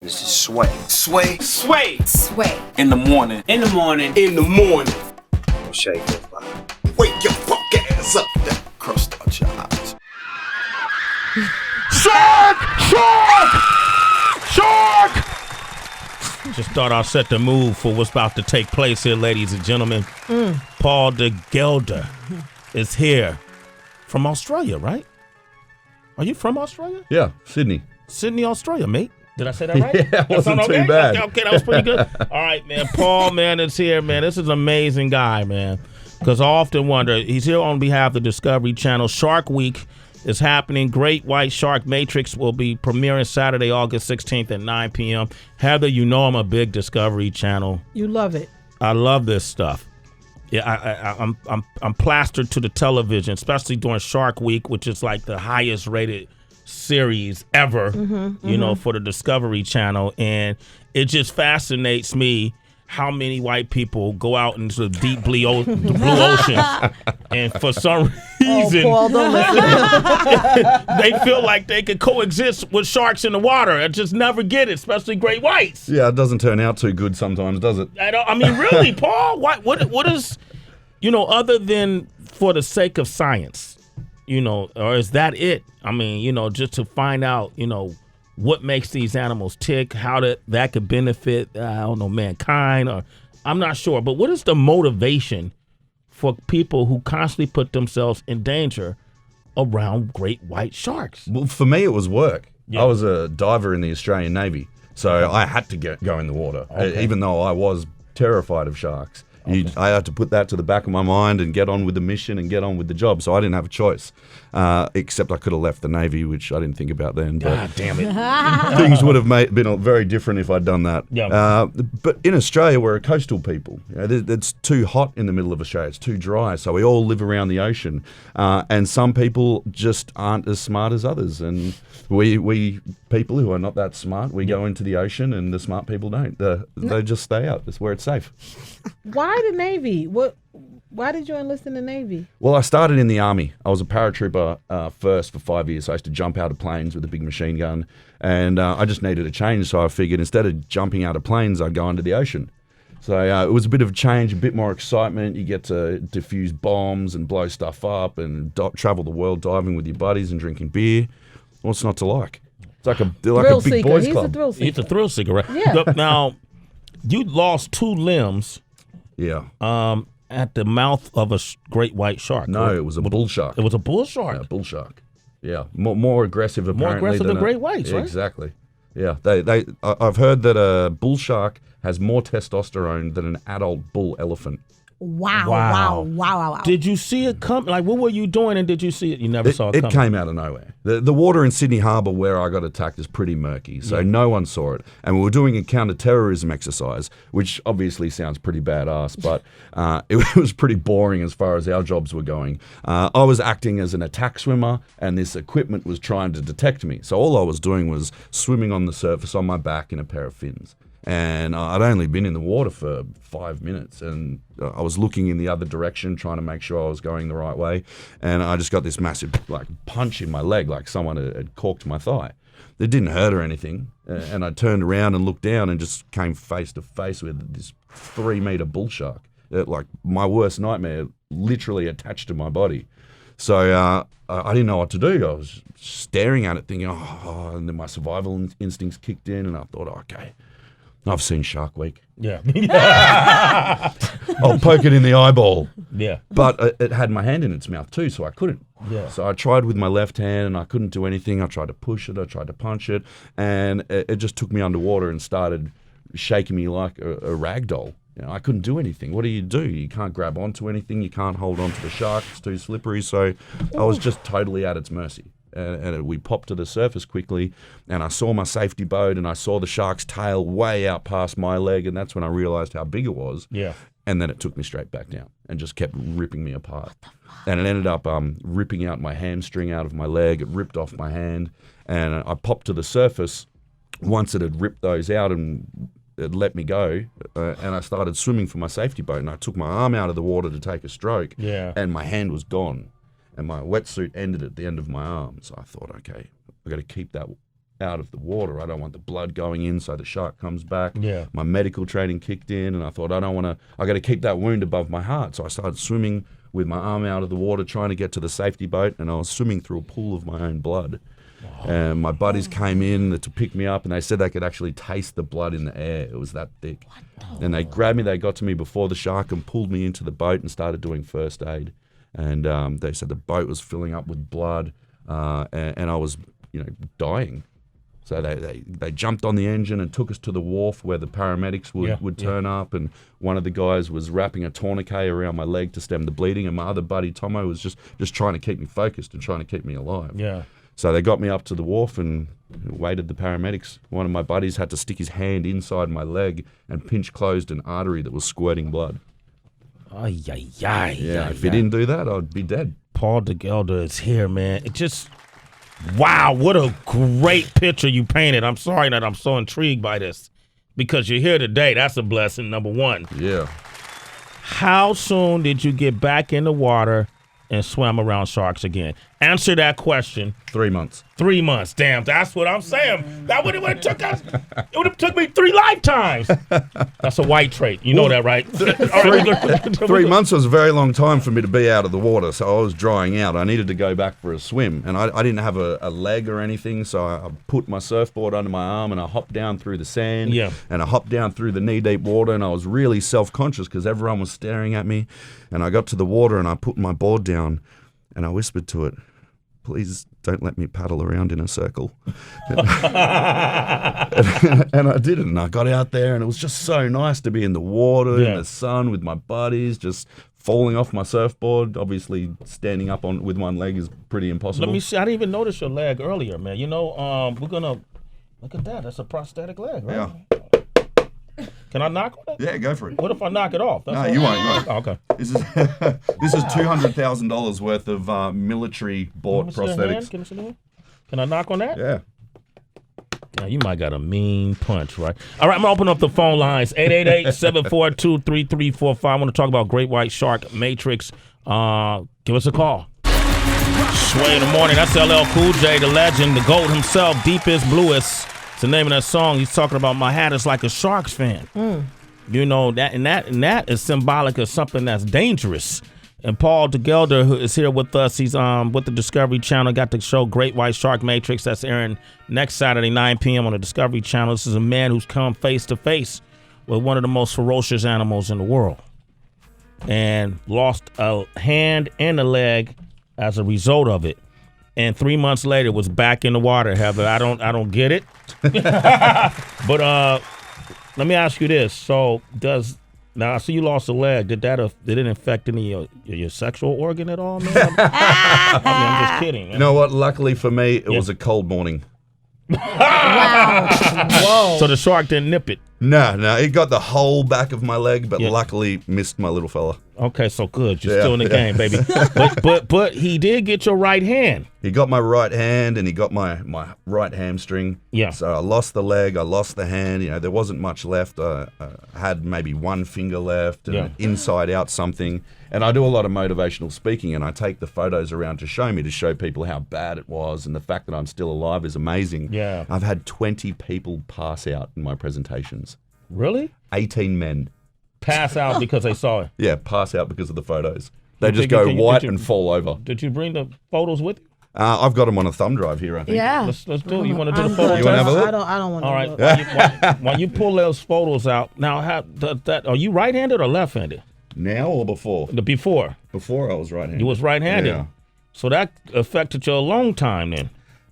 This is Sway. Sway. Sway. Sway. In the morning. In the morning. In the morning. Shake it, body. Wake your punk ass up. That crust out your eyes. Shark! Shark! Shark! Just thought I'd set the mood for what's about to take place here, ladies and gentlemen. Paul de Gelder is here from Australia, right? Are you from Australia? Yeah, Sydney. Sydney, Australia, mate. Did I say that right? Yeah, it wasn't too bad. Okay, that was pretty good. All right, man. Paul, man, is here, man. This is an amazing guy, man. Because I often wonder, he's here on behalf of the Discovery Channel. Shark Week is happening. Great White Shark Matrix will be premiering Saturday, August 16th at 9 p.m. Heather, you know I'm a big Discovery Channel. You love it. I love this stuff. Yeah, I'm plastered to the television, especially during Shark Week, which is like the highest rated series ever, you know, for the Discovery Channel. And it just fascinates me how many white people go out into the deep blue oceans and for some reason Paul, don't listen. they feel like they could coexist with sharks in the water. I just never get it, especially great whites. Yeah, it doesn't turn out too good sometimes, does it? I mean, really, Paul, what is, you know, other than for the sake of science, you know, or is that it? I mean, you know, just to find out, you know, what makes these animals tick, how that could benefit, I don't know, mankind, or I'm not sure. But what is the motivation for people who constantly put themselves in danger around great white sharks? Well, for me, it was work. Yeah. I was a diver in the Australian Navy, so I had to go in the water, even though I was terrified of sharks. I had to put that to the back of my mind and get on with the mission and get on with the job. So I didn't have a choice, except I could have left the Navy, which I didn't think about then. But God damn it. things would have been very different if I'd done that. Yeah. But in Australia, we're a coastal people. You know, it's too hot in the middle of Australia. It's too dry. So we all live around the ocean. And some people just aren't as smart as others. And we people who are not that smart, we go into the ocean, and the smart people don't. They just stay out. That's where it's safe. Why the Navy? Why did you enlist in the Navy? Well, I started in the Army. I was a paratrooper first for 5 years. I used to jump out of planes with a big machine gun, and I just needed a change, so I figured instead of jumping out of planes, I'd go into the ocean. So it was a bit of a change, a bit more excitement. You get to defuse bombs and blow stuff up and travel the world diving with your buddies and drinking beer. What's not to like? It's like a big boys He's club. a thrill seeker. He's a thrill seeker, right? Yeah. Now, you lost 2 limbs Yeah. at the mouth of a great white shark. No, right? it was a bull shark. It was a bull shark. Yeah, bull shark. Yeah, more aggressive apparently. More aggressive than great whites, right? Exactly. Yeah, I've heard that a bull shark has more testosterone than an adult bull elephant. Wow. Did you see it come? Like, what were you doing and did you see it? You never saw it It coming. came out of nowhere. The water in Sydney Harbour where I got attacked is pretty murky, so no one saw it. And we were doing a counter-terrorism exercise, which obviously sounds pretty badass, but it was pretty boring as far as our jobs were going. I was acting as an attack swimmer, and this equipment was trying to detect me. So all I was doing was swimming on the surface on my back in a pair of fins. And I'd only been in the water for 5 minutes, and I was looking in the other direction, trying to make sure I was going the right way. And I just got this massive punch in my leg, like someone had corked my thigh. It didn't hurt or anything. And I turned around and looked down and just came face to face with this 3-meter bull shark. Like my worst nightmare, literally attached to my body. So I didn't know what to do. I was staring at it thinking, and then my survival instincts kicked in, and I thought, okay, I've seen Shark Week. Yeah. I'll poke it in the eyeball. Yeah. But it had my hand in its mouth too, so I couldn't. Yeah. So I tried with my left hand, and I couldn't do anything. I tried to push it. I tried to punch it. And it just took me underwater and started shaking me like a rag doll. You know, I couldn't do anything. What do? You can't grab onto anything. You can't hold onto the shark. It's too slippery. So I was just totally at its mercy. And we popped to the surface quickly, and I saw my safety boat, and I saw the shark's tail way out past my leg, and that's when I realized how big it was. Yeah. And then it took me straight back down and just kept ripping me apart. And it ended up ripping out my hamstring out of my leg. It ripped off my hand, and I popped to the surface. Once it had ripped those out and it let me go, and I started swimming for my safety boat, and I took my arm out of the water to take a stroke, and my hand was gone. And my wetsuit ended at the end of my arm. So I thought, okay, I've got to keep that out of the water. I don't want the blood going in so the shark comes back. Yeah. My medical training kicked in, and I thought, I got to keep that wound above my heart. So I started swimming with my arm out of the water, trying to get to the safety boat, and I was swimming through a pool of my own blood. And my buddies came in to pick me up, and they said they could actually taste the blood in the air. It was that thick. And they grabbed me, they got to me before the shark and pulled me into the boat and started doing first aid. And they said the boat was filling up with blood, and I was, dying. So they jumped on the engine and took us to the wharf where the paramedics would turn up, and one of the guys was wrapping a tourniquet around my leg to stem the bleeding, and my other buddy, Tomo, was just trying to keep me focused and trying to keep me alive. Yeah. So they got me up to the wharf and waited the paramedics. One of my buddies had to stick his hand inside my leg and pinch closed an artery that was squirting blood. Ay, If he didn't do that, I'd be dead. Paul Gelder is here, man. It just, wow, what a great picture you painted. I'm sorry that I'm so intrigued by this because you're here today. That's a blessing, number one. Yeah. How soon did you get back in the water and swam around sharks again? Answer that question. 3 months. 3 months. Damn, that's what I'm saying. That would have took us. It would have took me 3 lifetimes. That's a white trait. You know that, right? All right, 3 months was a very long time for me to be out of the water, so I was drying out. I needed to go back for a swim, and I didn't have a leg or anything, so I put my surfboard under my arm and I hopped down through the sand, and I hopped down through the knee-deep water, and I was really self-conscious because everyone was staring at me, and I got to the water and I put my board down and I whispered to it, "Please don't let me paddle around in a circle." And I didn't. And I got out there, and it was just so nice to be in the water, in the sun with my buddies, just falling off my surfboard. Obviously, standing up with one leg is pretty impossible. Let me see. I didn't even notice your leg earlier, man. We're going to, look at that. That's a prosthetic leg, right? Yeah. Can I knock on it? Yeah, go for it. What if I knock it off? No, you won't. Oh, okay. This is $200,000 worth of military bought prosthetics. Can I see the hand? Can I knock on that? Yeah. Now, you might got a mean punch, right? All right, I'm going to open up the phone lines. 888-742-3345. I want to talk about Great White Shark Matrix. Give us a call. Sway in the morning. That's LL Cool J, the legend, the GOAT himself, deepest, bluest. It's the name of that song. He's talking about my hat is like a Sharks fan. You know, that is symbolic of something that's dangerous. And Paul Gelder, who is here with us, he's with the Discovery Channel, got the show Great White Shark Matrix that's airing next Saturday, 9 p.m. on the Discovery Channel. This is a man who's come face to face with one of the most ferocious animals in the world and lost a hand and a leg as a result of it. And 3 months later was back in the water, Heather. I don't get it. But let me ask you this. So now I see you lost a leg. Did it infect any of your sexual organ at all, man? I'm just kidding. Man. You know what? Luckily for me, it was a cold morning. Wow. Whoa. So the shark didn't nip it. No, it got the whole back of my leg, but luckily missed my little fella. Okay, so good. You're still in the game, baby. But he did get your right hand. He got my right hand, and he got my right hamstring. Yeah. So I lost the leg, I lost the hand. You know, there wasn't much left. I had maybe one finger left, and inside out something. And I do a lot of motivational speaking, and I take the photos around to show people how bad it was, and the fact that I'm still alive is amazing. Yeah. I've had 20 people pass out in my presentations. Really? 18 men. Pass out because they saw it. Yeah, pass out because of the photos. They just go white and fall over. Did you bring the photos with you? I've got them on a thumb drive here, I think. Yeah. Let's do it. You want to do the photo? You want to have a look? I don't want to. All right. While you pull those photos out, now, are you right-handed or left-handed? Now or before? The before. Before I was right-handed. You was right-handed. Yeah. So that affected you a long time then.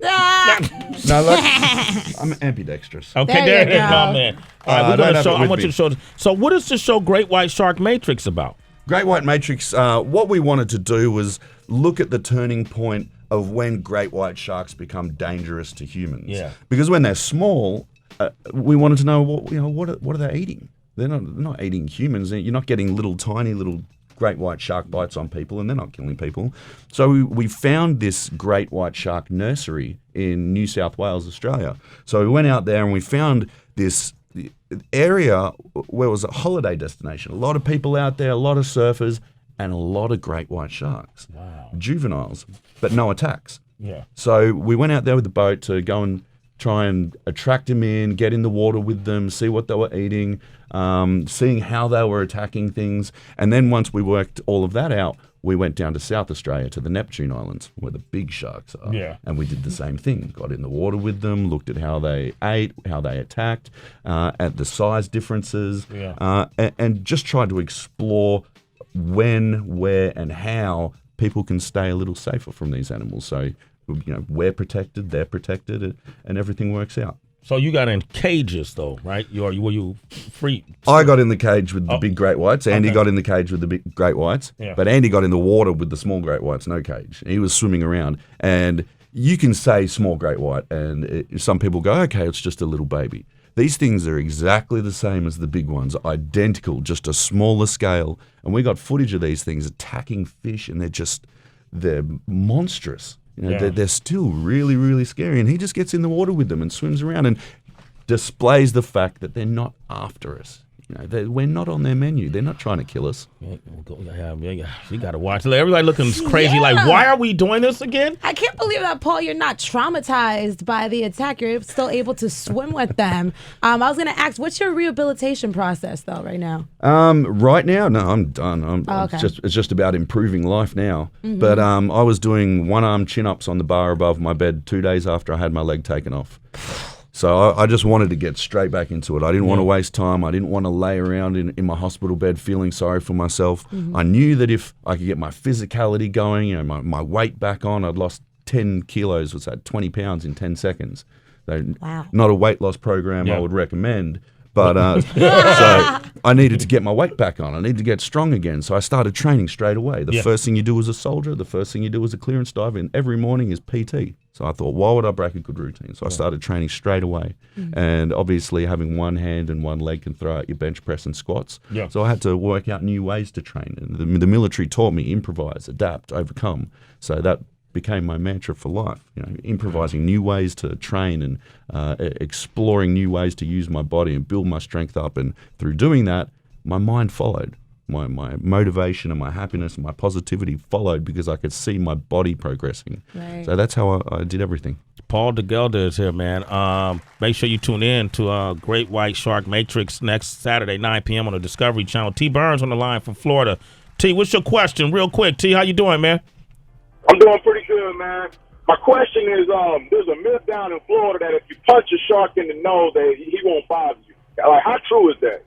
No, look, I'm ambidextrous. Okay, there it is, my man. All right, we're going to show. I want you to show. So, what is the show Great White Shark Matrix about? Great White Matrix. What we wanted to do was look at the turning point of when great white sharks become dangerous to humans. Yeah. Because when they're small, we wanted to know what are they eating. They're not eating humans. You're not getting tiny little great white shark bites on people, and they're not killing people. So we found this great white shark nursery in New South Wales, Australia. So we went out there and we found this area where it was a holiday destination. A lot of people out there, a lot of surfers, and a lot of great white sharks. Wow. Juveniles, but no attacks. Yeah. So we went out there with the boat to go and try and attract them in, get in the water with them, see what they were eating, seeing how they were attacking things. And then once we worked all of that out, we went down to South Australia to the Neptune Islands where the big sharks are. Yeah. And we did the same thing. Got in the water with them, looked at how they ate, how they attacked, at the size differences, and just tried to explore when, where, and how people can stay a little safer from these animals. So, we're protected, they're protected, and everything works out. So you got in cages, though, right? Were you free? I got in the cage with the big great whites. Andy got in the cage with the big great whites. Yeah. But Andy got in the water with the small great whites, no cage. He was swimming around. And you can say small great white, and some people go, okay, it's just a little baby. These things are exactly the same as the big ones, identical, just a smaller scale. And we got footage of these things attacking fish, and they're monstrous. They're still really, really scary. And he just gets in the water with them and swims around and displays the fact that they're not after us. We're not on their menu. They're not trying to kill us. You got to watch. Everybody looking crazy like, why are we doing this again? I can't believe that, Paul, you're not traumatized by the attack. You're still able to swim with them. I was going to ask, what's your rehabilitation process, though, right now? Right now, no, I'm done. It's just about improving life now. Mm-hmm. But I was doing one-arm chin-ups on the bar above my bed 2 days after I had my leg taken off. So I just wanted to get straight back into it. I didn't want to waste time. I didn't want to lay around in my hospital bed feeling sorry for myself. Mm-hmm. I knew that if I could get my physicality going, my weight back on, I'd lost 10 kilos, what's that, 20 pounds in 10 seconds. So not a weight loss program I would recommend. But so I needed to get my weight back on. I needed to get strong again. So I started training straight away. The first thing you do as a soldier, the first thing you do as a clearance diver, and every morning is PT. So I thought, why would I break a good routine? So I started training straight away. Mm-hmm. And obviously having one hand and one leg can throw out your bench press and squats. Yeah. So I had to work out new ways to train. And the military taught me improvise, adapt, overcome. So that became my mantra for life, improvising new ways to train and exploring new ways to use my body and build my strength up. And through doing that, my mind followed. My motivation and my happiness and my positivity followed because I could see my body progressing. Right. So that's how I did everything. Paul de Gelder is here, man. Make sure you tune in to Great White Shark Matrix next Saturday, 9 p.m. on the Discovery Channel. T. Burns on the line from Florida. T, what's your question? Real quick, T, how you doing, man? I'm doing pretty good, man. My question is, there's a myth down in Florida that if you punch a shark in the nose, that he won't bother you. Like, how true is that?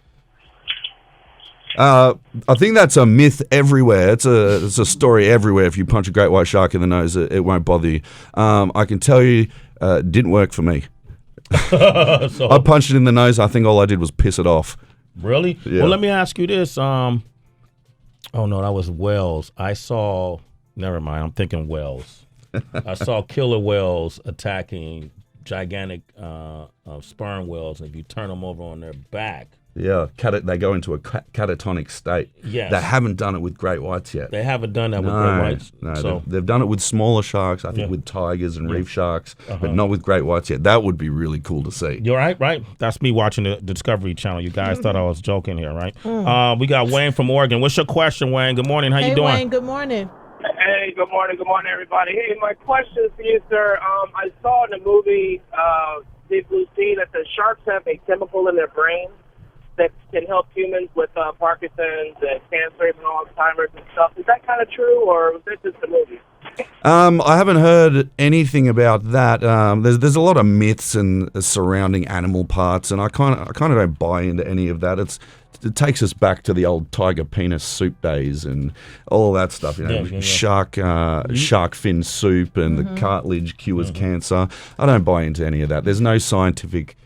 I think that's a myth everywhere. It's a story everywhere. If you punch a great white shark in the nose, it won't bother you. I can tell you, it didn't work for me. I punched it in the nose. I think all I did was piss it off. Really? Yeah. Well, let me ask you this. Oh, no, that was whales. Never mind. I'm thinking whales. I saw killer whales attacking gigantic sperm whales, and if you turn them over on their back. Yeah, they go into a catatonic state. Yes. They haven't done it with great whites yet. They haven't done that with great whites? No, so. they've done it with smaller sharks, I think with tigers and reef sharks, but not with great whites yet. That would be really cool to see. You're right? That's me watching the Discovery Channel. You guys thought I was joking here, right? We got Wayne from Oregon. What's your question, Wayne? Good morning. How you doing? Wayne, good morning. Hey, good morning, everybody. Hey, my question for you, sir. I saw in the movie Big Blue Sea that the sharks have a chemical in their brain that can help humans with Parkinson's and cancer and Alzheimer's and stuff. Is that kind of true, or was that just a movie? I haven't heard anything about that. There's a lot of myths and surrounding animal parts, and I kind of don't buy into any of that. It takes us back to the old tiger penis soup days and all that stuff. Shark fin soup and the cartilage cures cancer. I don't buy into any of that. There's no scientific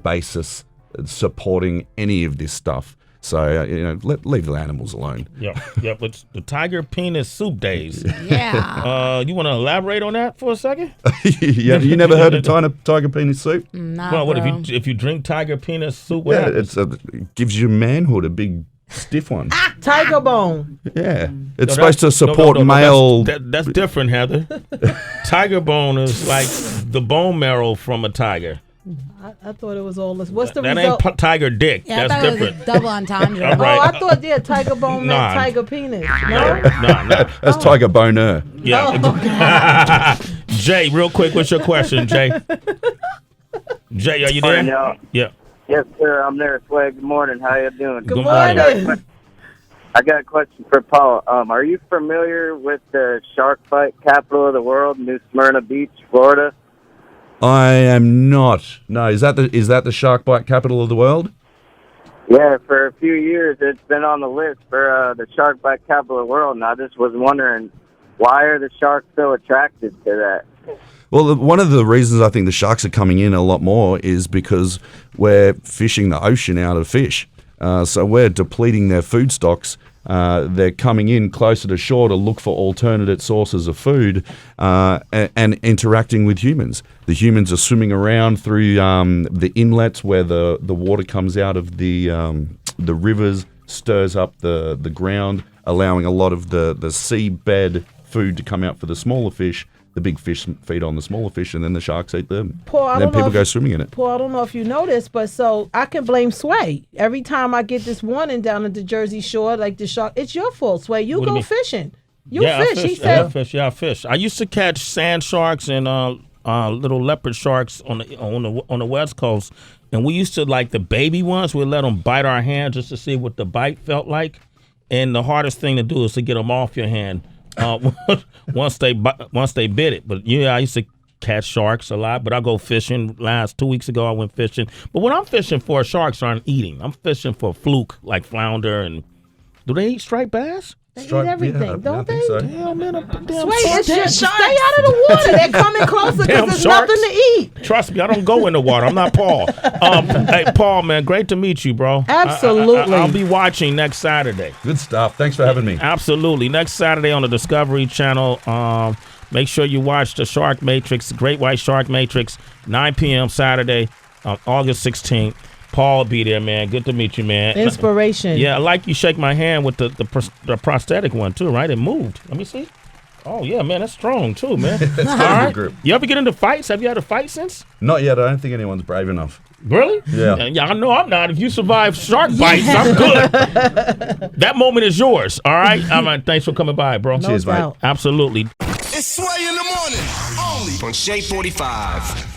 basis supporting any of this stuff. So, leave the animals alone. Yeah, but the tiger penis soup days. Yeah. You want to elaborate on that for a second? Yeah, you never heard of tiger penis soup? Nah, well, what bro. if you drink tiger penis soup? What happens? It gives you manhood, a big stiff one. Tiger bone. Yeah, it's supposed to support male. That's different, Heather. Tiger bone is like the bone marrow from a tiger. I thought it was all this. What's the that result? ain't tiger dick. Yeah, That's I thought different. it was a double entendre. All right. I thought tiger bone meant tiger penis. No. That's tiger boner. Yeah. Jay, real quick, what's your question, Jay? Jay, are you Morning, there? y'all. Yeah. Yes, sir. I'm there. Swag. Good morning. How you doing? Good morning. morning. I got a question for Paul. Are you familiar with the shark bite capital of the world, New Smyrna Beach, Florida? I am not. No, is that the shark bite capital of the world? Yeah, for a few years it's been on the list for the shark bite capital of the world, and I just was wondering, why are the sharks so attracted to that? Well, one of the reasons I think the sharks are coming in a lot more is because we're fishing the ocean out of fish. So we're depleting their food stocks. They're coming in closer to shore to look for alternate sources of food and interacting with humans. The humans are swimming around through the inlets where the water comes out of the rivers, stirs up the ground, allowing a lot of the seabed food to come out for the smaller fish. The big fish feed on the smaller fish, and then the sharks eat them. Paul, and then people go swimming in it. Paul, I don't know if you noticed, but so I can blame Sway. Every time I get this warning down at the Jersey Shore, like the shark, it's your fault, Sway. You What do you go mean? fishing. You Yeah, fish. He said, I fish. I used to catch sand sharks and little leopard sharks on the West Coast, and we used to like the baby ones. We'd let them bite our hand just to see what the bite felt like, and the hardest thing to do is to get them off your hand once they bit it. But yeah, I used to catch sharks a lot. But I go fishing. 2 weeks ago, I went fishing. But what I'm fishing for, sharks aren't eating. I'm fishing for fluke like flounder and. Do they eat striped bass? they eat everything, don't I they? think so. Damn, man, damn Sway, shark- it's just stay out of the water. They're coming closer Damn because there's sharks. nothing to eat. Trust me, I don't go in the water. I'm not Paul. Hey, Paul, man, great to meet you, bro. Absolutely. I'll be watching next Saturday. Good stuff. Thanks for having me. Absolutely. Next Saturday on the Discovery Channel. Make sure you watch the Shark Matrix, the Great White Shark Matrix, 9 p.m. Saturday, August 16th. Paul will be there, man. Good to meet you, man. Inspiration. Yeah, I like you shake my hand with the prosthetic one, too, right? It moved. Let me see. Oh, yeah, man, that's strong, too, man. All right. grip. You ever get into fights? Have you had a fight since? Not yet. I don't think anyone's brave enough. Really? Yeah. Yeah, I know I'm not. If you survive shark bites, I'm good. That moment is yours, all right? Thanks for coming by, bro. No Cheers, mate. doubt. Absolutely. It's Sway in the morning, only on Shade 45.